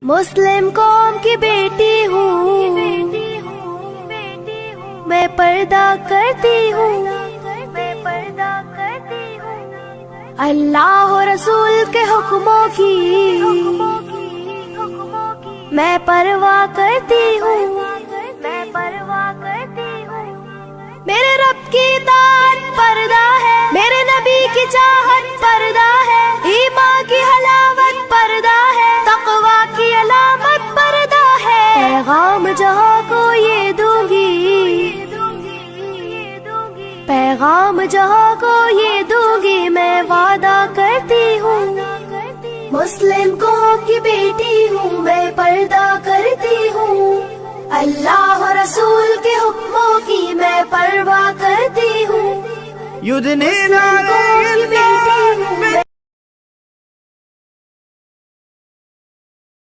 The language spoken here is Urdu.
مسلم قوم کی بیٹی ہوں میں پردہ کرتی ہوں اللہ و رسول کے حکموں کی میں پرواہ کرتی ہوں میرے رب کی اطاعت پردہ ہے، میرے نبی کی چاہت پردہ ہے، ایمان کی حلاوت پردہ ہے، تقوی کی علامت پردہ ہے۔ پیغام جہاں کو یہ دوں گی، پیغام جہاں کو یہ دوں گی، میں وعدہ کرتی ہوں۔ مسلم قوم کی بیٹی ہوں میں پردہ کرتی ہوں، اللہ و رسول کے حکموں کی میں پرواہ کرتی ہوں۔ يدنين عليهن